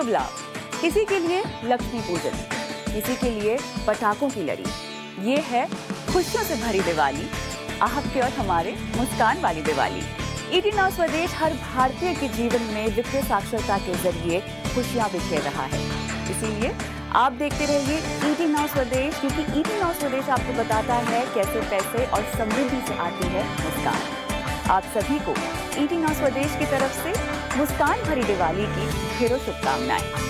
शुभ लाभ, किसी के लिए लक्ष्मी पूजन, किसी के लिए पटाखों की लड़ी। ये है खुशियों से भरी दिवाली, आपके और हमारे मुस्कान वाली दिवाली। ईटी नाउ स्वदेश हर भारतीय के जीवन में वित्तीय साक्षरता के जरिए खुशियां बिखेर रहा है। इसीलिए आप देखते रहिए ईटी नाउ स्वदेश, क्योंकि ईटी नाउ स्वदेश आपको बताता है कैसे पैसे और समृद्धि से आती है मुस्कान। आप सभी को ईटी नाउ स्वदेश की तरफ से मुस्कान भरी दिवाली की ढेरों शुभकामनाएं।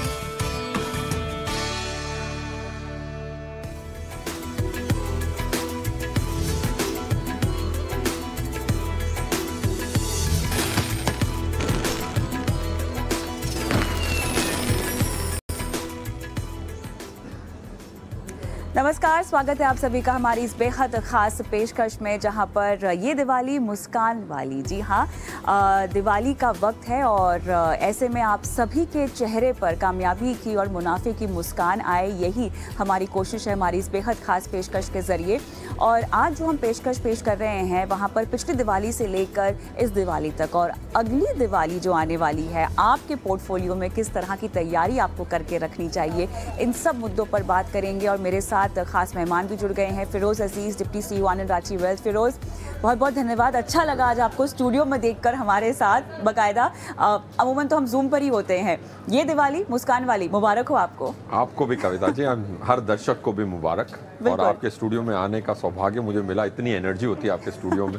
नमस्कार, स्वागत है आप सभी का हमारी इस बेहद ख़ास पेशकश में, जहां पर ये दिवाली मुस्कान वाली। जी हाँ, दिवाली का वक्त है और ऐसे में आप सभी के चेहरे पर कामयाबी की और मुनाफे की मुस्कान आए, यही हमारी कोशिश है हमारी इस बेहद ख़ास पेशकश के ज़रिए। और आज जो हम पेशकश पेश कर रहे हैं वहाँ पर पिछली दिवाली से लेकर इस दिवाली तक और अगली दिवाली जो आने वाली है, आपके पोर्टफोलियो में किस तरह की तैयारी आपको करके रखनी चाहिए, इन सब मुद्दों पर बात करेंगे। और मेरे साथ खास मेहमान भी जुड़ गए हैं, फिरोज अजीज, डिप्टी सीईओ आनंद रांची वेल्थ। फिरोज, बहुत बहुत धन्यवाद, अच्छा लगा आज आपको स्टूडियो में देखकर हमारे साथ बाकायदा। अमूमन तो हम जूम पर ही होते हैं, ये दिवाली मुस्कान वाली, मुबारक हो आपको। आपको भी कविता जी, हर दर्शक को भी मुबारक। और आपके स्टूडियो में आने का सौभाग्य मुझे मिला, इतनी एनर्जी होती है आपके स्टूडियो में,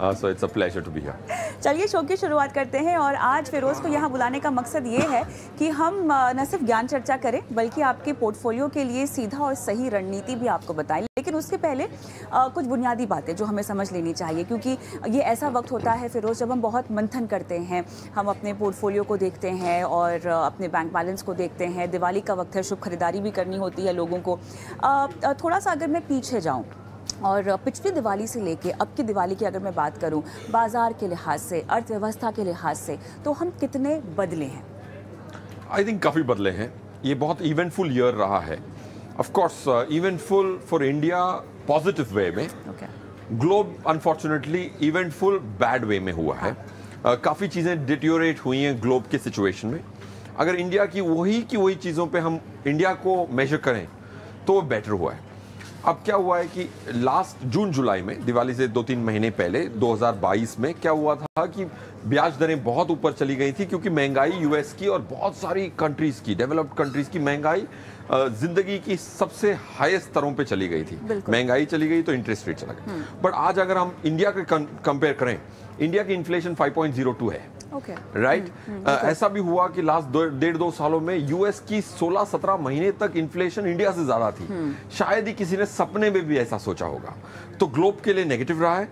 so it's a pleasure to be here. चलिए शो की शुरुआत करते हैं। और आज फिरोज को यहाँ बुलाने का मकसद ये है कि हम न सिर्फ ज्ञान चर्चा करें बल्कि आपके पोर्टफोलियो के लिए सीधा और सही रणनीति भी आपको बताएं। लेकिन उसके पहले कुछ बुनियादी बातें जो हमें समझ लेनी चाहिए, क्योंकि ये ऐसा वक्त होता है फिरोज जब हम बहुत मंथन करते हैं, हम अपने पोर्टफोलियो को देखते हैं और अपने बैंक बैलेंस को देखते हैं। दिवाली का वक्त है, शुभ खरीदारी भी करनी होती है लोगों को। थोड़ा सा अगर मैं पीछे जाऊँ और पिछली दिवाली से लेके अब की दिवाली की अगर मैं बात करूं, बाजार के लिहाज से, अर्थव्यवस्था के लिहाज से, तो हम कितने बदले हैं? आई थिंक काफ़ी बदले हैं। ये बहुत इवेंटफुल ईयर रहा है। Of course eventful for India positive way में, globe unfortunately eventful bad way में हुआ है। काफ़ी चीज़ें डिटेरियोरेट हुई हैं ग्लोब के सिचुएशन में। अगर इंडिया की वही चीज़ों पे हम इंडिया को मेजर करें तो वो बेटर हुआ है। अब क्या हुआ है कि लास्ट जून जुलाई में, दिवाली से 2-3 महीने पहले 2022 में क्या हुआ था कि ब्याज दरें बहुत ऊपर चली गई थी, क्योंकि महंगाई यूएस की और बहुत सारी कंट्रीज की, डेवलप्ड कंट्रीज की महंगाई जिंदगी की सबसे हाईएस्ट स्तरों पे चली गई थी। महंगाई चली गई तो इंटरेस्ट रेट चला गया। बट आज अगर हम इंडिया के कंपेयर करें, इंडिया की इन्फ्लेशन 5.02 है। राइट। ऐसा भी हुआ कि लास्ट 1.5-2 सालों में यूएस की 16-17 महीने तक इन्फ्लेशन इंडिया से ज्यादा थी। शायद ही किसी ने सपने में भी ऐसा सोचा होगा। तो ग्लोब के लिए नेगेटिव रहा है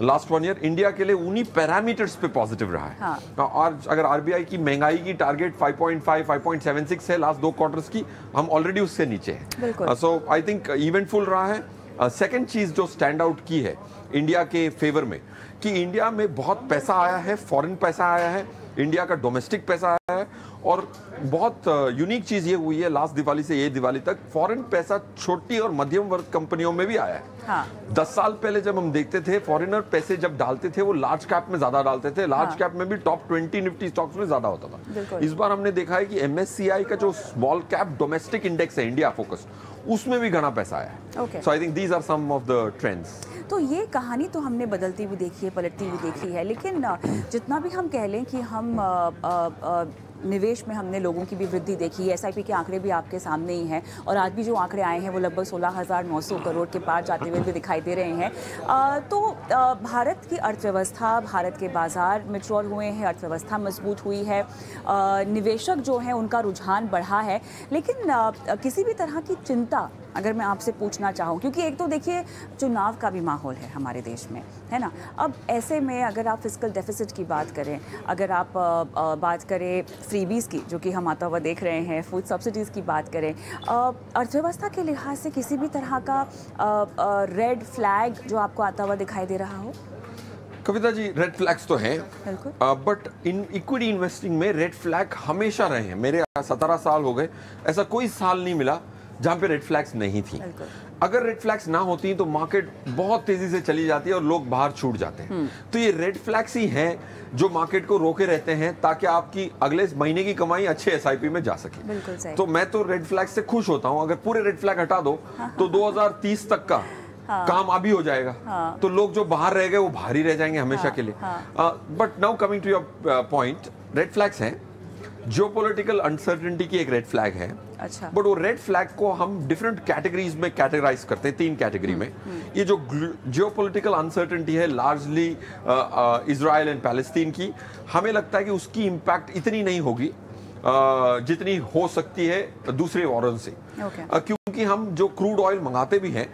लास्ट 1 ईयर, इंडिया के लिए उन्हीं पैरामीटर्स पे पॉजिटिव रहा है। और अगर आरबीआई की महंगाई की टारगेट 5.5, 5.76 है लास्ट 2 क्वार्टर्स की, हम ऑलरेडी उससे नीचे हैं। सो आई थिंक इवेंटफुल रहा है। सेकेंड चीज जो स्टैंड आउट की है इंडिया के फेवर में, कि इंडिया में बहुत पैसा आया है, फॉरेन पैसा आया है, इंडिया का डोमेस्टिक पैसा आया है। और बहुत यूनिक चीज ये हुई है लास्ट दिवाली से ये दिवाली तक, फॉरेन पैसा छोटी और मध्यम वर्ग कंपनियों में भी आया है। 10 साल पहले जब हम देखते थे, फॉरेनर पैसे जब डालते थे वो लार्ज कैप में ज्यादा डालते थे, लार्ज कैप में भी टॉप 20 निफ्टी स्टॉक्स में ज्यादा होता था। इस बार हमने देखा है कि एमएससीआई का जो स्मॉल कैप डोमेस्टिक इंडेक्स है इंडिया फोकस, उसमें भी घना पैसा आया है। So I think these are some of the trends. तो ये कहानी तो हमने बदलती भी देखी है, पलटती भी देखी है, लेकिन जितना भी हम कह लें कि हम निवेश में हमने लोगों की भी वृद्धि देखी है। एसआईपी के आंकड़े भी आपके सामने ही हैं और आज भी जो आंकड़े आए हैं वो लगभग 16,900 करोड़ के पार जाते हुए भी दिखाई दे रहे हैं। तो भारत की अर्थव्यवस्था, भारत के बाजार मैच्योर हुए हैं, अर्थव्यवस्था मजबूत हुई है, निवेशक जो हैं उनका रुझान बढ़ा है। लेकिन किसी भी तरह की चिंता अगर मैं आपसे पूछना चाहूँ, क्योंकि एक तो देखिए चुनाव का भी माहौल है हमारे देश में, है ना। अब ऐसे में अगर आप फिस्कल डेफिसिट की बात करें, अगर आप बात करें फ्रीबीज की जो कि हम आता हुआ देख रहे हैं, फूड सब्सिडीज़ की बात करें, अर्थव्यवस्था के लिहाज से किसी भी तरह का रेड फ्लैग जो आपको आता हुआ दिखाई दे रहा हो? कविता जी, रेड फ्लैग्स तो हैं, बट इन इक्विटी इन्वेस्टिंग में रेड फ्लैग हमेशा रहे हैं। मेरे 17 साल हो गए, ऐसा कोई साल नहीं मिला जहां पे रेड फ्लैग्स नहीं थी। अगर रेड फ्लैग्स ना होती तो मार्केट बहुत तेजी से चली जाती है और लोग बाहर छूट जाते हैं। तो ये रेड फ्लैग्स ही हैं जो मार्केट को रोके रहते हैं ताकि आपकी अगले महीने की कमाई अच्छे एसआईपी में जा सके। बिल्कुल सही। तो मैं तो रेड फ्लैग से खुश होता हूं। अगर पूरे रेड फ्लैग हटा दो तो 2030 तक का काम अभी हो जाएगा। तो लोग जो बाहर रह गए वो बाहर ही रह जाएंगे हमेशा के लिए। But now coming to your point, red flags हैं, जियोपॉलिटिकल अनसर्टेनिटी की एक रेड फ्लैग है। अच्छा। बट वो रेड फ्लैग को हम डिफरेंट कैटेगरीज में कैटेगराइज करते हैं, 3 कैटेगरी में। ये जो जियोपॉलिटिकल अनसर्टेनिटी है लार्जली इजराइल एंड पैलेस्टीन की, हमें लगता है कि उसकी इम्पैक्ट इतनी नहीं होगी जितनी हो सकती है दूसरे वॉरन से। क्योंकि हम जो क्रूड ऑयल मंगाते भी हैं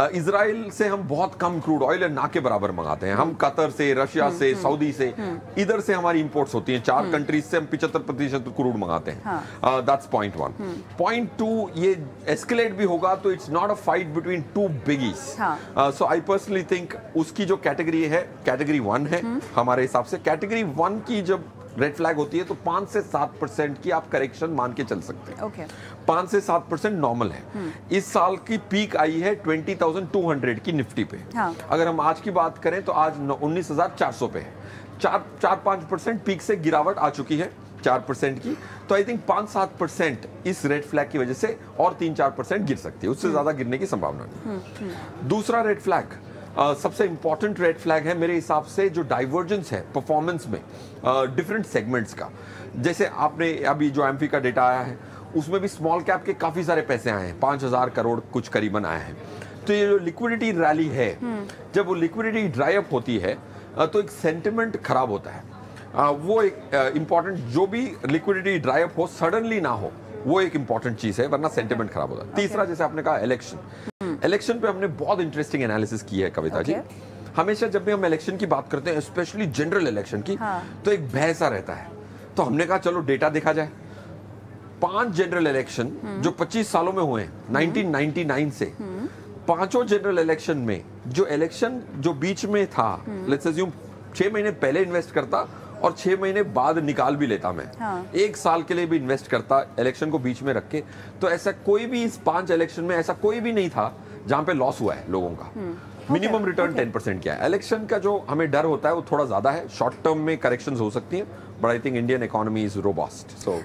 इजराइल से, हम बहुत कम क्रूड ऑयल ना के बराबर मंगाते हैं। हम कतर से, रशिया से, सऊदी से, इधर से हमारी इंपोर्ट्स होती हैं। 4 कंट्रीज से हम 75% क्रूड मंगाते हैं। That's point 1। पॉइंट 2, ये एस्केलेट भी होगा तो it's not a fight between 2 बिगीज। So I personally think उसकी जो कैटेगरी है कैटेगरी 1 है हमारे हिसाब से। कैटेगरी 1 की जब रेड फ्लैग होती है तो 5 से 7% की आप करेक्शन मान के चल सकते हैं। 5 से 7% नॉर्मल है। इस साल की पीक आई है 20,200 की निफ्टी पे। अगर हम आज की बात करें तो आज 19,400 पे है। 4-5% पीक से गिरावट आ चुकी है, 4% की। तो आई थिंक 5-7% इस रेड फ्लैग की वजह से और 3-4% गिर सकती है, उससे ज्यादा गिरने की संभावना नहीं। दूसरा रेड फ्लैग, सबसे इंपॉर्टेंट रेड फ्लैग है मेरे हिसाब से जो डाइवर्जेंस है परफॉर्मेंस में डिफरेंट सेगमेंट्स का। जैसे आपने अभी जो एमपी का डेटा आया है उसमें भी स्मॉल कैप के काफी सारे पैसे आए हैं, 5,000 करोड़ कुछ करीबन आए हैं। तो ये जो लिक्विडिटी रैली है, जब वो लिक्विडिटी ड्राई अप होती है तो एक सेंटिमेंट खराब होता है। वो एक इंपॉर्टेंट, जो भी लिक्विडिटी ड्राई अप हो सडनली ना हो, वो एक इंपॉर्टेंट चीज है, वरना सेंटिमेंट खराब होता है। तीसरा, जैसे आपने कहा इलेक्शन पे हमने बहुत इंटरेस्टिंग एनालिसिस की है कविता जी। हमेशा जब भी हम इलेक्शन की बात करते हैं, स्पेशली जनरल इलेक्शन की, तो एक भय सा रहता है। तो हमने कहा चलो डेटा देखा जाए। 5 जनरल इलेक्शन जो 25 सालों में हुए हैं 1999 से, 5 जनरल इलेक्शन में जो इलेक्शन जो बीच में था, लेट्स अज्यूम 6 महीने पहले इन्वेस्ट करता और 6 महीने बाद निकाल भी लेता मैं, 1 साल के लिए भी इन्वेस्ट करता इलेक्शन को बीच में रख के, तो ऐसा कोई भी इस 5 इलेक्शन में ऐसा कोई भी नहीं था जहां पे लॉस हुआ है लोगों का। मिनिमम रिटर्न 10% क्या है। इलेक्शन का जो हमें डर होता है वो थोड़ा ज्यादा है, शॉर्ट टर्म में करेक्शंस हो सकती हैं, but I think Indian economy is robust. So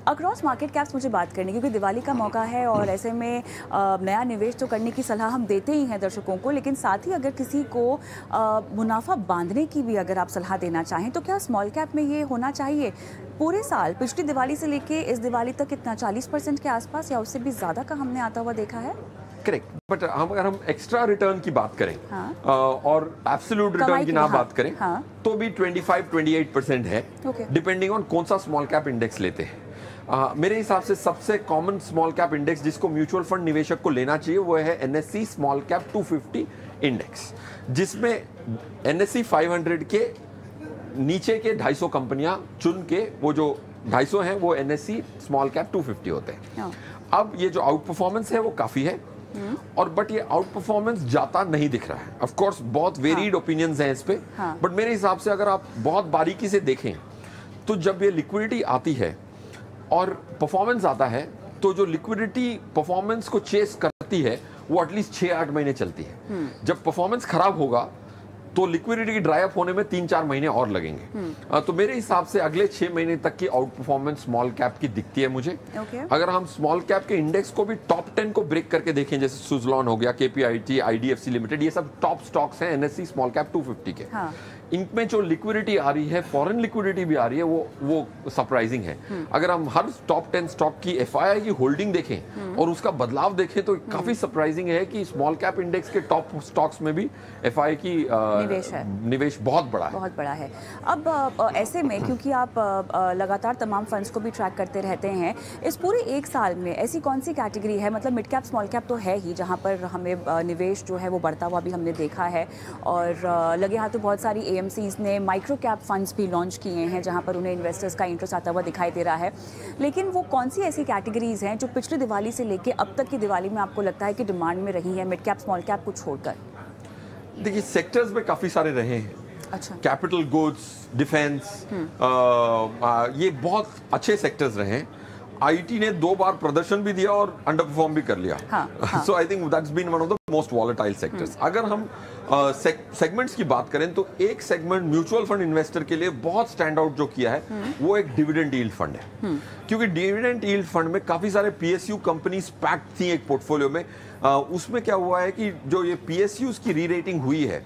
across market caps मुझे बात करनी, क्योंकि दिवाली का मौका है और ऐसे में नया निवेश तो करने की सलाह हम देते ही हैं दर्शकों को, लेकिन साथ ही अगर किसी को मुनाफा बांधने की भी अगर आप सलाह देना चाहें तो क्या स्मॉल कैप में ये होना चाहिए? पूरे साल पिछली दिवाली से लेके इस दिवाली तक कितना 40% के आसपास या उससे भी ज़्यादा का हमने आता हुआ देखा है। करेक्ट, बट अगर हम एक्स्ट्रा रिटर्न की बात करें और एब्सोल्यूट रिटर्न की ना बात करें तो भी 25-28% है, डिपेंडिंग ऑन कौन सा स्मॉल कैप इंडेक्स लेते हैं। मेरे हिसाब से सबसे कॉमन स्मॉल कैप इंडेक्स जिसको म्यूचुअल फंड निवेशक को लेना चाहिए वो है एनएससी स्मॉल कैप 250 इंडेक्स, जिसमें एनएससी 500 के नीचे के 250 कंपनियां चुन के, वो जो 250 हैं वो एनएससी स्मॉल कैप 250 होते हैं। अब ये जो आउट परफॉर्मेंस है वो काफी है, और बट ये आउट परफॉर्मेंस जाता नहीं दिख रहा है। ऑफ कोर्स बहुत वेरिड ओपिनियंस हैं इस पे, बट मेरे हिसाब से अगर आप बहुत बारीकी से देखें तो जब ये लिक्विडिटी आती है और परफॉर्मेंस आता है तो जो लिक्विडिटी परफॉर्मेंस को चेस करती है वो एटलीस्ट 6-8 महीने चलती है। जब परफॉर्मेंस खराब होगा तो लिक्विडिटी ड्राई अप होने में 3-4 महीने और लगेंगे। तो मेरे हिसाब से अगले 6 महीने तक की आउट परफॉर्मेंस स्मॉल कैप की दिखती है मुझे। अगर हम स्मॉल कैप के इंडेक्स को भी टॉप 10 को ब्रेक करके देखें, जैसे सुजलॉन हो गया, केपीआईटी, आईडीएफसी लिमिटेड, ये सब टॉप स्टॉक्स हैं एनएससी स्मॉल कैप 250 के। इनमें जो लिक्विडिटी आ रही है, फॉरेन लिक्विडिटी भी आ रही है, वो सरप्राइजिंग है। अगर हम हर टॉप 10 स्टॉक की एफआईआई की होल्डिंग देखें और उसका बदलाव देखें तो काफी सरप्राइजिंग है कि स्मॉल कैप इंडेक्स के टॉप स्टॉक्स में भी एफआईआई की निवेश बहुत बड़ा है। अब ऐसे में क्योंकि आप लगातार तमाम फंड्स को भी ट्रैक करते रहते हैं, इस पूरे 1 साल में ऐसी कौन सी कैटेगरी है, मतलब मिड कैप स्मॉल कैप तो है ही जहां पर हमें निवेश जो है वो बढ़ता हुआ भी हमने देखा है, और लगे हाथों बहुत सारी एएमसीज ने माइक्रो कैप फंड्स भी लॉन्च किए हैं जहां पर उन्हें इन्वेस्टर्स का इंटरेस्ट आता हुआ दिखाई दे रहा है। लेकिन वो कौन सी ऐसी कैटेगरीज हैं जो पिछली दिवाली से लेके अब तक की दिवाली में आपको लगता है कि डिमांड में रही है, मिड कैप स्मॉल कैप को छोड़कर? देखिए, सेक्टर्स में काफी सारे रहे हैं। अच्छा। कैपिटल गुड्स, डिफेंस, ये बहुत अच्छे सेक्टर्स रहे हैं। आईटी ने 2 बार प्रदर्शन भी दिया और अंडर परफॉर्म भी कर लिया। So I think that's been one of the most volatile sectors. अगर हम सेगमेंट्स की बात करें तो एक सेगमेंट म्यूचुअल फंड इन्वेस्टर के लिए बहुत स्टैंड आउट जो किया है वो एक डिविडेंड यील्ड फंड है, क्योंकि डिविडेंड यील्ड फंड में काफी सारे पीएसयू कंपनीज पैक्ड थी एक पोर्टफोलियो में। उसमें क्या हुआ है कि जो ये पीएसयूज की री रेटिंग हुई है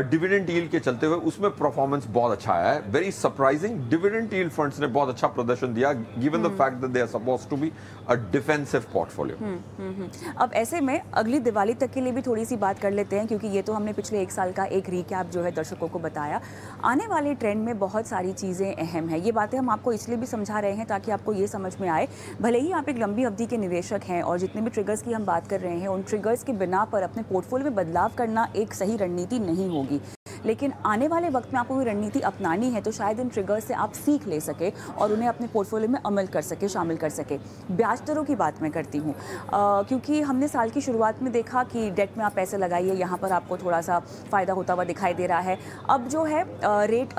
डिविडेंड यील्ड के चलते हुए, उसमें परफॉर्मेंस बहुत अच्छा आया है। Very surprising, dividend yield funds ने बहुत अच्छा प्रदर्शन दिया given the fact that they are supposed to be a defensive portfolio. अब ऐसे में अगली दिवाली तक के लिए भी थोड़ी सी बात कर लेते हैं, क्योंकि ये तो हमने पिछले 1 साल का एक रिकैप जो है दर्शकों को बताया। आने वाले ट्रेंड में बहुत सारी चीज़ें अहम हैं। ये बातें हम आपको इसलिए भी समझा रहे हैं ताकि आपको ये समझ में आए, भले ही आप एक लंबी अवधि के निवेशक हैं और जितने भी ट्रिगर्स की हम बात कर रहे हैं उन ट्रिगर्स के बिना पर अपने पोर्टफोलियो में बदलाव करना एक सही रणनीति नहीं होगी, लेकिन आने वाले वक्त में आपको कोई रणनीति अपनानी है तो शायद इन ट्रिगर्स से आप सीख ले सके और उन्हें अपने पोर्टफोलियो में अमल कर सके, शामिल कर सके। ब्याज दरों की बात मैं करती हूँ, क्योंकि हमने साल की शुरुआत में देखा कि डेट में आप पैसे लगाइए, यहाँ पर आपको थोड़ा सा फ़ायदा होता हुआ दिखाई दे रहा है। अब जो है रेट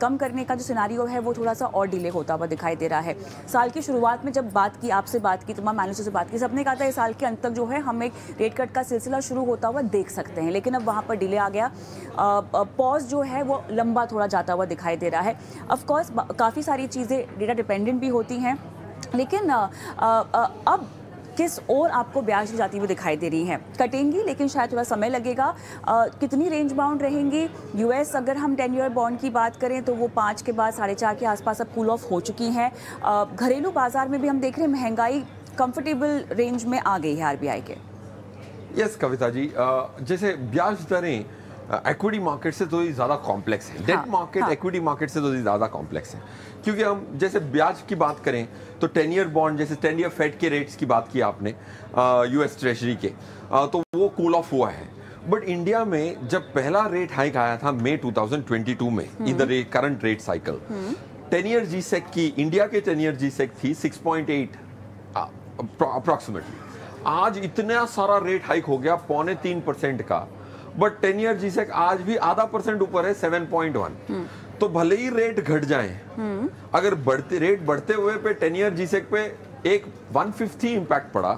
कम करने का जो सिनारियो है वो थोड़ा सा और डिले होता हुआ दिखाई दे रहा है। साल की शुरुआत में जब आपसे बात की, तमाम एनालिस्टों से बात की, सबने कहा था इस साल के अंत तक जो है हम एक रेट कट का सिलसिला शुरू होता हुआ देख सकते हैं, लेकिन अब वहाँ पर डिले आ गया। पॉज जो है वो लंबा थोड़ा जाता हुआ दिखाई दे रहा है। ऑफ कोर्स काफ़ी सारी चीज़ें डेटा डिपेंडेंट भी होती हैं, लेकिन अब किस ओर आपको ब्याज जाती हुई दिखाई दे रही हैं? कटेंगी, लेकिन शायद थोड़ा समय लगेगा। कितनी रेंज बाउंड रहेंगी? यूएस अगर हम 10 ईयर बॉन्ड की बात करें तो वो 5 के बाद 4.5 के आसपास अब कूल ऑफ हो चुकी हैं। घरेलू बाजार में भी हम देख रहे हैं महंगाई कंफर्टेबल रेंज में आ गई है आरबीआई के। यस कविता जी, जैसे ब्याज दरें इक्विटी मार्केट से थोड़ी ज़्यादा कॉम्प्लेक्स है। डेट मार्केट इक्विटी मार्केट से थोड़ी ज़्यादा कॉम्प्लेक्स है, क्योंकि हम जैसे ब्याज की बात करें तो 10 ईयर बॉन्ड, जैसे 10 ईयर फेड के रेट्स की बात की आपने यूएस ट्रेजरी के, तो वो कूल ऑफ हुआ है। बट इंडिया में जब पहला रेट हाइक आया था मई 2022 में in the current rate cycle, 10 year G sec की, इंडिया के 10 ईयर जी सेक थी 6.8 अप्रॉक्सीमेटली। आज इतना सारा रेट हाइक हो गया 2.25% का, बट 10 ईयर जी सेक आज भी आधा % ऊपर है 7.1। तो भले ही रेट घट जाएं, अगर रेट बढ़ते हुए पे 10 ईयर जी सेक पे एक 1/5 इम्पैक्ट पड़ा,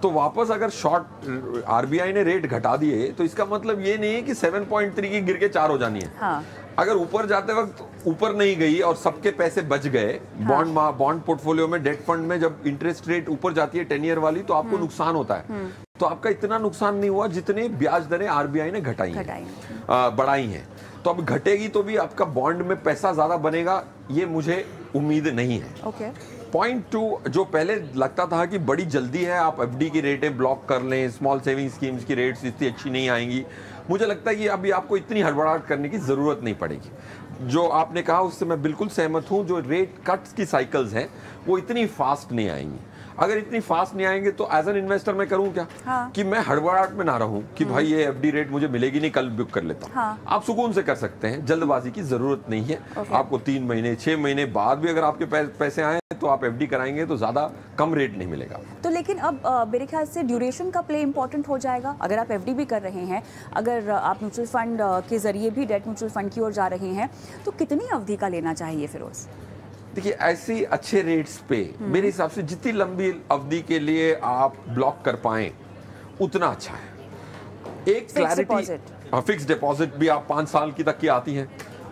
तो वापस अगर शॉर्ट आरबीआई ने रेट घटा दिए तो इसका मतलब ये नहीं है कि 7.3 की गिर के 4 हो जानी है। हाँ। अगर ऊपर जाते वक्त ऊपर नहीं गई और सबके पैसे बच गए, बॉन्ड पोर्टफोलियो में, डेट फंड में जब इंटरेस्ट रेट ऊपर जाती है 10 ईयर वाली, तो आपको नुकसान होता है। तो आपका इतना नुकसान नहीं हुआ जितने ब्याज दरें आरबीआई ने बढ़ाई हैं। तो अब घटेगी तो भी आपका बॉन्ड में पैसा ज्यादा बनेगा, ये मुझे उम्मीद नहीं है। पॉइंट 2, जो पहले लगता था कि बड़ी जल्दी है, आप एफडी की रेटें ब्लॉक कर लें, स्मॉल सेविंग स्कीम्स की रेट्स इतनी अच्छी नहीं आएंगी, मुझे लगता है कि अभी आपको इतनी हड़बड़ाहट करने की जरूरत नहीं पड़ेगी। जो आपने कहा उससे मैं बिल्कुल सहमत हूं, जो रेट कट्स की साइकिल्स हैं वो इतनी फास्ट नहीं आएंगी। अगर इतनी फास्ट नहीं आएंगे तो एज एन इन्वेस्टर मैं करूं क्या? हाँ। कि मैं हड़बड़ाहट में ना रहूं कि भाई ये एफडी रेट मुझे मिलेगी नहीं, कल बुक कर लेता हूं। हाँ। आप सुकून से कर सकते हैं, जल्दबाजी की जरूरत नहीं है। आपको 3 महीने 6 महीने बाद भी अगर आपके पैसे आए तो आप एफडी कराएंगे तो ज्यादा कम रेट नहीं मिलेगा। तो लेकिन अब मेरे ख्याल से ड्यूरेशन का प्ले इंपॉर्टेंट हो जाएगा। अगर आप एफडी भी कर रहे हैं, अगर आप म्यूचुअल फंड के जरिए भी डेट म्यूचुअल फंड की ओर जा रहे हैं, तो कितनी अवधि का लेना चाहिए फिरोज? देखिए, ऐसी अच्छे रेट्स पे मेरे हिसाब से जितनी लंबी अवधि के लिए आप ब्लॉक कर पाएं उतना अच्छा है। एक क्लैरिटी, फिक्स डिपॉजिट भी आप 5 साल की तक की आती है,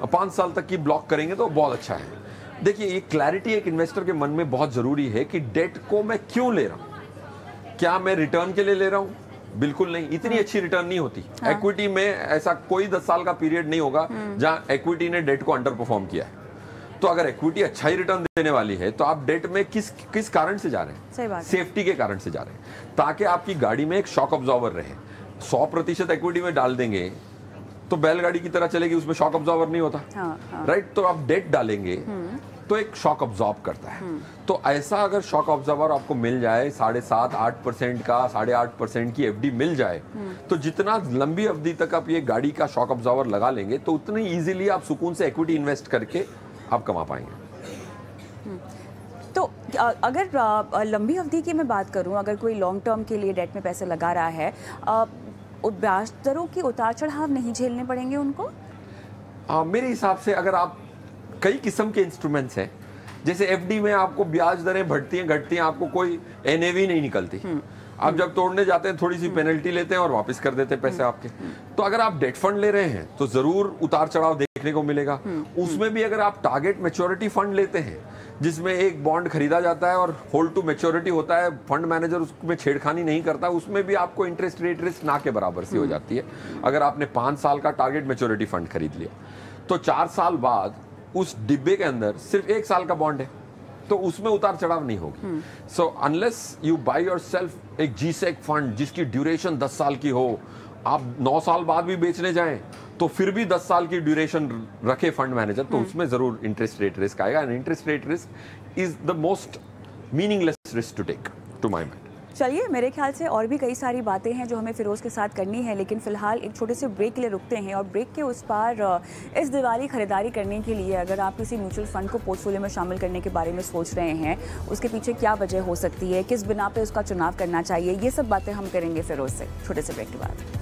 5 साल तक की ब्लॉक करेंगे तो बहुत अच्छा है। देखिए, ये क्लैरिटी एक इन्वेस्टर के मन में बहुत जरूरी है कि डेट को मैं क्यों ले रहा हूं। क्या मैं रिटर्न के लिए ले रहा हूं? बिल्कुल नहीं, इतनी अच्छी रिटर्न नहीं होती। इक्विटी में ऐसा कोई 10 साल का पीरियड नहीं होगा जहां इक्विटी ने डेट को अंडर परफॉर्म किया है। तो अगर इक्विटी अच्छा ही रिटर्न देने वाली है तो आप डेट में किस कारण से जा रहे हैं? सही बात, सेफ्टी के कारण से जा रहे हैं, ताकि आपकी गाड़ी में एक शॉक ऑब्जॉर्वर रहे। 100% इक्विटी में डाल देंगे तो बैलगाड़ी की तरह चलेगी, उसमें शॉक ऑब्जॉर्वर नहीं होता। राइट। तो आप डेट डालेंगे तो एक शॉक ऑब्जॉर्ब करता है। तो ऐसा अगर शॉक ऑब्जॉर्वर आपको मिल जाए, 7.5-8% का, 8.5% की एफडी मिल जाए, तो जितना लंबी अवधि तक आप ये गाड़ी का शॉक ऑब्जॉर्वर लगा लेंगे तो उतनी इजीली आप सुकून से इक्विटी इन्वेस्ट करके आप कमा पाएंगे। तो अगर लंबी अवधि की मैं बात करूं, अगर कोई लॉन्ग टर्म के लिए डेट में पैसे लगा रहा है, ब्याज दरों की उतार चढ़ाव नहीं झेलने पड़ेंगे उनको? मेरे हिसाब से अगर आप, कई किस्म के इंस्ट्रूमेंट्स हैं, जैसे एफडी में आपको ब्याज दरें बढ़ती हैं घटती हैं, आपको कोई एनएवी नहीं निकलती। आप जब तोड़ने जाते हैं थोड़ी सी पेनल्टी लेते हैं और वापस कर देते हैं पैसे आपके। तो अगर आप डेट फंड ले रहे हैं तो जरूर उतार चढ़ाव देखने को मिलेगा। उसमें भी अगर आप टारगेट मैच्योरिटी फंड लेते हैं जिसमें एक बॉन्ड खरीदा जाता है और होल्ड टू मैच्योरिटी होता है, फंड मैनेजर उसमें छेड़खानी नहीं करता, उसमें भी आपको इंटरेस्ट रेट रिस्क ना के बराबर सी हो जाती है। अगर आपने 5 साल का टारगेट मैच्योरिटी फंड खरीद लिया तो 4 साल बाद उस डिब्बे के अंदर सिर्फ 1 साल का बॉन्ड है, तो उसमें उतार चढ़ाव नहीं होगी। So unless you by yourself एक जीसेक फंड जिसकी ड्यूरेशन 10 साल की हो, आप 9 साल बाद भी बेचने जाएं तो फिर भी 10 साल की ड्यूरेशन रखे फंड मैनेजर, तो उसमें जरूर इंटरेस्ट रेट रिस्क आएगा। And interest rate risk is the most meaningless risk to take to my mind. चलिए, मेरे ख्याल से और भी कई सारी बातें हैं जो हमें फिरोज़ के साथ करनी है, लेकिन फ़िलहाल एक छोटे से ब्रेक के लिए रुकते हैं। और ब्रेक के उस पार इस दिवाली ख़रीदारी करने के लिए अगर आप किसी म्यूचुअल फ़ंड को पोर्टफोलियो में शामिल करने के बारे में सोच रहे हैं, उसके पीछे क्या वजह हो सकती है, किस बिना पे उसका चुनाव करना चाहिए, ये सब बातें हम करेंगे फिरोज़ से छोटे से ब्रेक के बाद।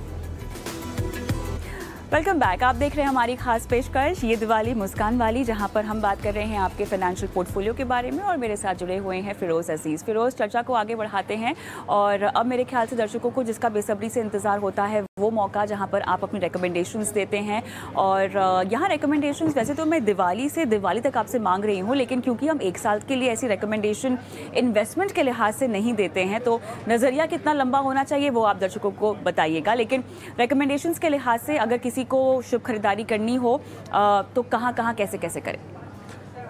Welcome back. आप देख रहे हैं हमारी खास पेशकश ये दिवाली मुस्कान वाली, जहां पर हम बात कर रहे हैं आपके फाइनेंशियल पोर्टफोलियो के बारे में और मेरे साथ जुड़े हुए हैं फिरोज़ अजीज़। फिरोज़, चर्चा को आगे बढ़ाते हैं और अब मेरे ख्याल से दर्शकों को जिसका बेसब्री से इंतज़ार होता है वो मौका जहां पर आप अपनी रिकमेंडेशंस देते हैं। और यहाँ रिकमेंडेशंस वैसे तो मैं दिवाली से दिवाली तक आपसे मांग रही हूँ, लेकिन क्योंकि हम 1 साल के लिए ऐसी रिकमेंडेशन इन्वेस्टमेंट के लिहाज से नहीं देते हैं तो नज़रिया कितना लंबा होना चाहिए वो आप दर्शकों को बताइएगा। लेकिन रिकमेंडेशंस के लिहाज से अगर किसी को शुभ खरीदारी करनी हो तो कहाँ कहाँ कैसे कैसे करें?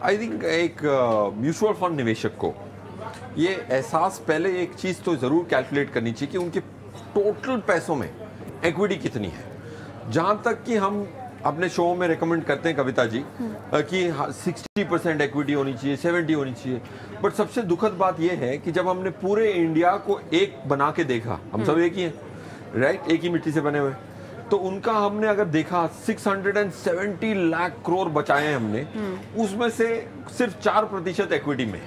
आई थिंक एक म्यूचुअल फंड निवेशक को ये एहसास पहले एक चीज़ तो ज़रूर कैलकुलेट करनी चाहिए कि उनके टोटल पैसों में इक्विटी कितनी है। जहाँ तक कि हम अपने शो में रेकमेंड करते हैं कविता जी कि 60% इक्विटी होनी चाहिए, 70 होनी चाहिए, बट सबसे दुखद बात यह है कि जब हमने पूरे इंडिया को एक बना के देखा, हम सब एक ही हैं, राइट, एक ही मिट्टी से बने हुए, तो उनका हमने अगर देखा 670 लाख करोड़ बचाए हैं हमने, उसमें से सिर्फ 4% इक्विटी में,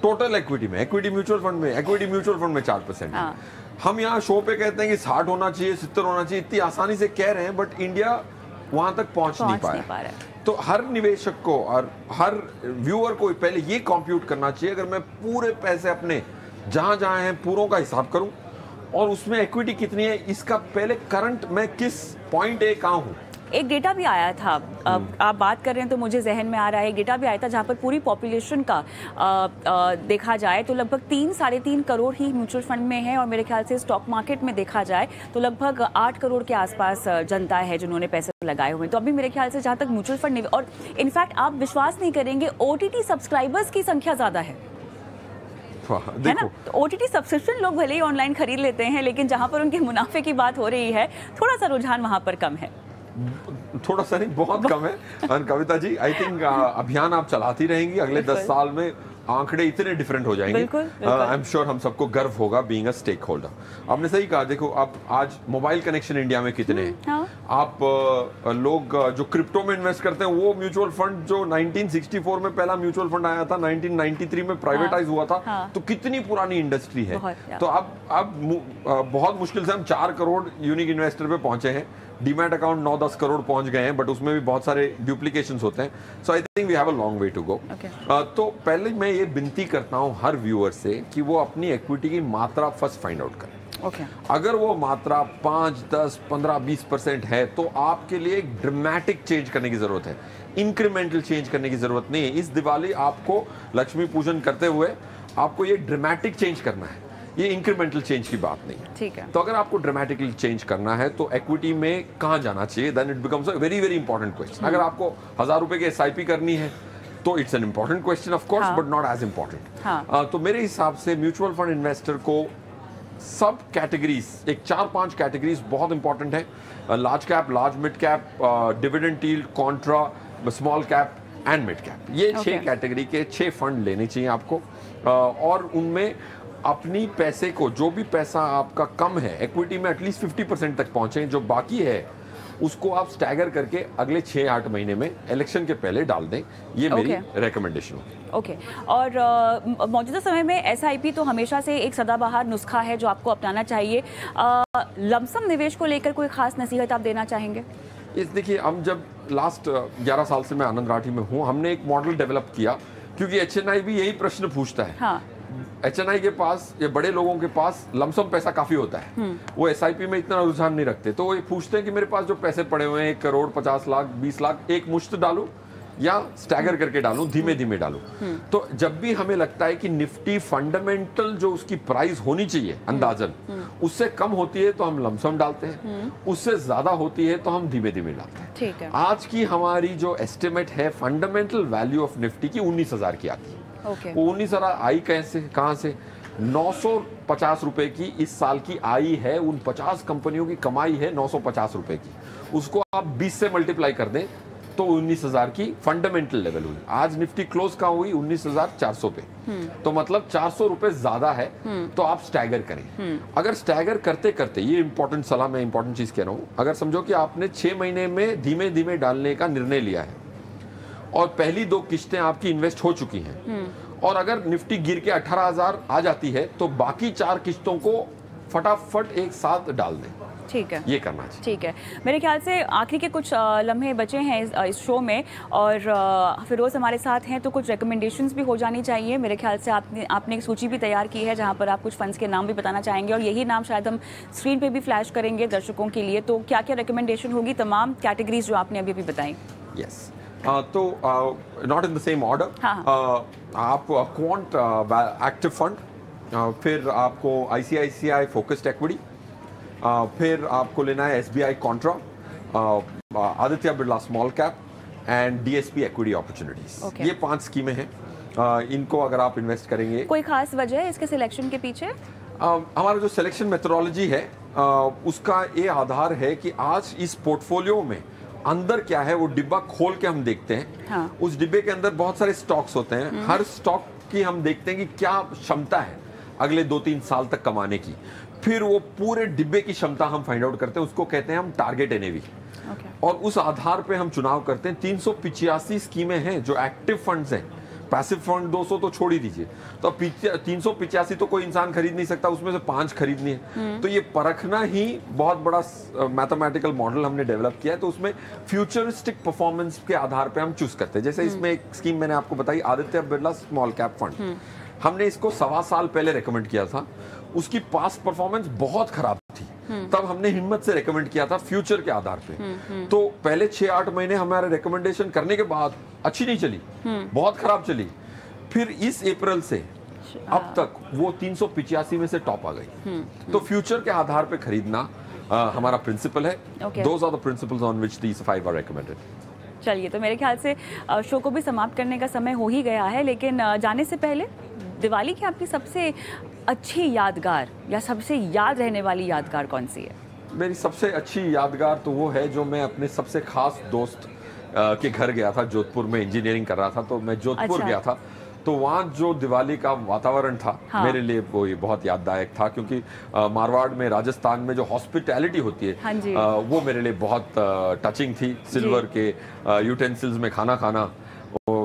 टोटल इक्विटी में, इक्विटी म्यूचुअल फंड में, इक्विटी म्यूचुअल फंड में 4%। हम यहाँ शो पे कहते हैं कि 60 होना चाहिए, 70 होना चाहिए, इतनी आसानी से कह रहे हैं, बट इंडिया वहां तक पहुंच नहीं पाया। तो हर निवेशक को और हर व्यूअर को पहले ये कंप्यूट करना चाहिए, अगर मैं पूरे पैसे अपने जहां जहां हैं पूरों का हिसाब करूं और उसमें इक्विटी कितनी है, इसका पहले करंट मैं किस पॉइंट ए कहाँ हूँ। एक डेटा भी आया था, आप बात कर रहे हैं तो मुझे जहन में आ रहा है, डेटा भी आया था जहाँ पर पूरी पॉपुलेशन का देखा जाए तो लगभग 3-3.5 करोड़ ही म्यूचुअल फंड में है और मेरे ख्याल से स्टॉक मार्केट में देखा जाए तो लगभग 8 करोड़ के आसपास जनता है जिन्होंने पैसे लगाए हुए हैं। तो अभी मेरे ख्याल से जहाँ तक म्यूचुअल फंड और इनफैक्ट आप विश्वास नहीं करेंगे, OTT सब्सक्राइबर्स की संख्या ज़्यादा है ना। तो OTT सब्सक्रिप्शन लोग भले ही ऑनलाइन खरीद लेते हैं, लेकिन जहाँ पर उनके मुनाफे की बात हो रही है थोड़ा सा रुझान वहाँ पर कम है। थोड़ा सा नहीं, बहुत कम है। और कविता जी, आई थिंक अभियान आप चलाती रहेंगी, अगले 10 साल में आंकड़े इतने डिफरेंट हो जाएंगे। आई एम श्योर हम सबको गर्व होगा बीइंग अ स्टेक होल्डर। आपने सही कहा, देखो आप आज मोबाइल कनेक्शन इंडिया में कितने हैं। हाँ। आप लोग जो क्रिप्टो में इन्वेस्ट करते हैं, वो म्यूचुअल फंड जो 1964 में पहला म्यूचुअल फंड आया था, 1993 में प्राइवेटाइज हुआ था। हाँ। तो कितनी पुरानी इंडस्ट्री है। तो अब बहुत मुश्किल से हम 4 करोड़ यूनिक इन्वेस्टर पे पहुंचे हैं। डीमैट अकाउंट 9-10 करोड़ पहुंच गए हैं, बट उसमें भी बहुत सारे डुप्लीकेशंस होते हैं। So I think we have a long way to go. तो पहले मैं ये विनती करता हूं हर व्यूअर से कि वो अपनी इक्विटी की मात्रा फर्स्ट फाइंड आउट करें। अगर वो मात्रा 5, 10, 15, 20% है तो आपके लिए एक ड्रामेटिक चेंज करने की जरूरत है, इंक्रीमेंटल चेंज करने की जरूरत नहीं है। इस दिवाली आपको लक्ष्मी पूजन करते हुए आपको ये ड्रामेटिक चेंज करना है, ये इंक्रीमेंटल चेंज की बात नहीं है। ठीक है। तो अगर आपको ड्रामेटिकली चेंज करना है तो इक्विटी में कहाँ जाना चाहिए, then it becomes a very very important question. अगर आपको 1000 रुपए की SIP करनी है तो it's an important question of course, but not as important. तो मेरे हिसाब से म्यूचुअल फंड इन्वेस्टर को सब कैटेगरीज, एक 4-5 कैटेगरीज बहुत इंपॉर्टेंट है। Large cap, large mid cap, dividend yield, Contra, small cap and mid cap, ये 6 कैटेगरी के 6 फंड लेने चाहिए आपको। और उनमें अपनी पैसे को, जो भी पैसा आपका कम है इक्विटी में, एटलीस्ट 50% तक पहुंचे। जो बाकी है उसको आप स्टैगर करके अगले 6-8 महीने में इलेक्शन के पहले डाल दें। ये मेरी रिकमेंडेशन होगी। ओके। और मौजूदा समय में SIP तो हमेशा से एक सदाबहार नुस्खा है जो आपको अपनाना चाहिए। लमसम निवेश को लेकर कोई खास नसीहत आप देना चाहेंगे? देखिए, हम जब लास्ट 11 साल से मैं आनंद राठी में हूँ, हमने एक मॉडल डेवलप किया क्योंकि HNI भी यही प्रश्न पूछता है। हाँ। HNI के पास या बड़े लोगों के पास लमसम पैसा काफी होता है, वो SIP में इतना रुझान नहीं रखते, तो वो ये पूछते हैं कि मेरे पास जो पैसे पड़े हुए हैं 1 करोड़ 50 लाख 20 लाख एक मुश्त डालूं या स्टैगर करके डालूं, धीमे धीमे डालूं। तो जब भी हमें लगता है कि निफ्टी फंडामेंटल जो उसकी प्राइस होनी चाहिए अंदाजन उससे कम होती है तो हम लमसम डालते हैं, उससे ज्यादा होती है तो हम धीमे धीमे डालते हैं। ठीक है। आज की हमारी जो एस्टिमेट है फंडामेंटल वैल्यू ऑफ निफ्टी की 19,000 की आती है। वो 19,000 आई कैसे, कहां से? 950 रुपए की इस साल की आई है, उन 50 कंपनियों की कमाई है 950 रुपए की, उसको आप 20 से मल्टीप्लाई कर दें तो 19,000 की फंडामेंटल लेवल हुई। आज निफ्टी क्लोज कहां हुई? 19,400 पे, तो मतलब 400 रुपए ज्यादा है, तो आप स्टैगर करें। अगर स्टैगर करते करते, ये इंपॉर्टेंट सलाह, मैं इंपॉर्टेंट चीज कह रहा हूं, अगर समझो कि आपने 6 महीने में धीमे धीमे डालने का निर्णय लिया है और पहली 2 किस्तें आपकी इन्वेस्ट हो चुकी हैं, और अगर निफ्टी गिर के 18,000 आ जाती है तो बाकी 4 किस्तों को फटाफट एक साथ डाल दें। ठीक है, ये करना चाहिए। ठीक है। मेरे ख्याल से आखिरी के कुछ लम्हे बचे हैं इस शो में, और फिरोज हमारे साथ हैं, तो कुछ रिकमेंडेशंस भी हो जानी चाहिए। मेरे ख्याल से आपने एक सूची भी तैयार की है जहां पर आप कुछ फंड्स के नाम भी बताना चाहेंगे, और यही नाम शायद हम स्क्रीन पे भी फ्लैश करेंगे दर्शकों के लिए। तो क्या क्या रिकमेंडेशन होगी तमाम कैटेगरीज जो आपने अभी बताई? यस, तो not in the same order. आप क्वांट एक्टिव फंड, फिर आपको ICICI फोकस्ड इक्विटी, फिर आपको लेना है SBI Contra, Aditya Birla small cap and DSP equity opportunities. ये 5 स्कीमें हैं, इनको अगर आप इन्वेस्ट करेंगे। कोई खास वजह है इसके सिलेक्शन के पीछे? हमारा जो सिलेक्शन मेथोडोलॉजी है उसका ये आधार है कि आज इस पोर्टफोलियो में अंदर क्या है वो डिब्बा खोल के हम देखते हैं। हाँ। उस डिब्बे के अंदर बहुत सारे स्टॉक्स होते हैं, हर स्टॉक की हम देखते हैं कि क्या क्षमता है अगले 2-3 साल तक कमाने की, फिर वो पूरे डिब्बे की क्षमता हम फाइंड आउट करते हैं, उसको कहते हैं हम टारगेट NAV। और उस आधार पे हम चुनाव करते हैं। 385 स्कीमें हैं जो एक्टिव फंड्स हैं, पैसिव फंड 200 तो छोड़ ही दीजिए, तो 385 तो कोई इंसान खरीद नहीं सकता, उसमें से 5 खरीदनी है। तो ये परखना ही बहुत बड़ा मैथमेटिकल मॉडल हमने डेवलप किया है, तो उसमें फ्यूचरिस्टिक परफॉर्मेंस के आधार पे हम चूज करते हैं। जैसे इसमें एक स्कीम मैंने आपको बताई, Aditya Birla small cap fund, हमने इसको 1.25 साल पहले रेकमेंड किया था, उसकी पास्ट परफॉर्मेंस बहुत खराब थी, तब हमने हिम्मत से रेकमेंड किया था फ्यूचर के आधार पे। तो पहले 6-8 महीने हमारे रेकमेंडेशन करने के बाद अच्छी नहीं चली, बहुत खराब चली, फिर इस अप्रैल से अब तक वो 385 में से टॉप आ गई। तो फ्यूचर के आधार पे खरीदना हमारा प्रिंसिपल है। Those are the principles on which these 5 are recommended. चलिए, तो मेरे ख्याल से शो को भी समाप्त करने का समय हो ही गया है, लेकिन जाने से पहले दिवाली की आपकी सबसे अच्छी यादगार या सबसे याद रहने वाली यादगार कौन सी है? मेरी सबसे अच्छी यादगार तो वो है जो मैं अपने सबसे खास दोस्त के घर गया था, जोधपुर में इंजीनियरिंग कर रहा था, तो मैं जोधपुर गया था, तो वहाँ जो दिवाली का वातावरण था, मेरे लिए वो ये बहुत याददायक था, क्योंकि मारवाड़ में, राजस्थान में जो हॉस्पिटैलिटी होती है वो मेरे लिए बहुत टचिंग थी। सिल्वर के यूटेंसिल्स में खाना खाना,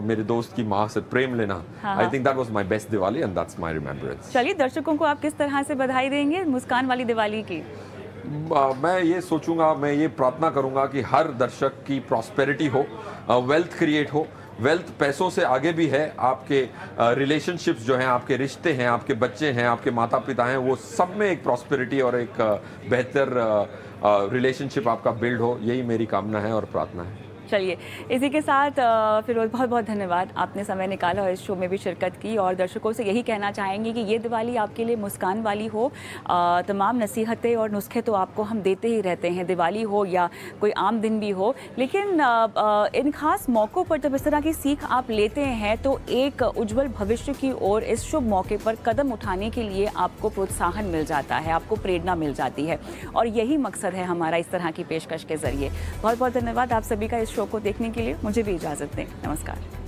मेरे दोस्त की माँ से प्रेम लेना, I think that was my best Diwali and that's my remembrance. चलिए, दर्शकों को आप किस तरह से बधाई देंगे मुस्कान वाली दिवाली की? मैं ये सोचूंगा, मैं ये प्रार्थना करूंगा कि हर दर्शक की प्रॉस्पेरिटी हो, वेल्थ क्रिएट हो। वेल्थ पैसों से आगे भी है, आपके रिलेशनशिप्स जो हैं, आपके रिश्ते हैं, आपके बच्चे हैं, आपके माता पिता हैं, वो सब में एक प्रॉस्पेरिटी और एक बेहतर रिलेशनशिप आपका बिल्ड हो, यही मेरी कामना है और प्रार्थना है। चलिए, इसी के साथ फिरोज बहुत बहुत धन्यवाद, आपने समय निकाला और इस शो में भी शिरकत की, और दर्शकों से यही कहना चाहेंगे कि ये दिवाली आपके लिए मुस्कान वाली हो। तमाम नसीहतें और नुस्खे तो आपको हम देते ही रहते हैं, दिवाली हो या कोई आम दिन भी हो, लेकिन इन खास मौक़ों पर जब इस तरह की सीख आप लेते हैं तो एक उज्जवल भविष्य की ओर इस शुभ मौके पर कदम उठाने के लिए आपको प्रोत्साहन मिल जाता है, आपको प्रेरणा मिल जाती है, और यही मकसद है हमारा इस तरह की पेशकश के ज़रिए। बहुत बहुत धन्यवाद आप सभी का इस शो को देखने के लिए। मुझे भी इजाज़त दें, नमस्कार।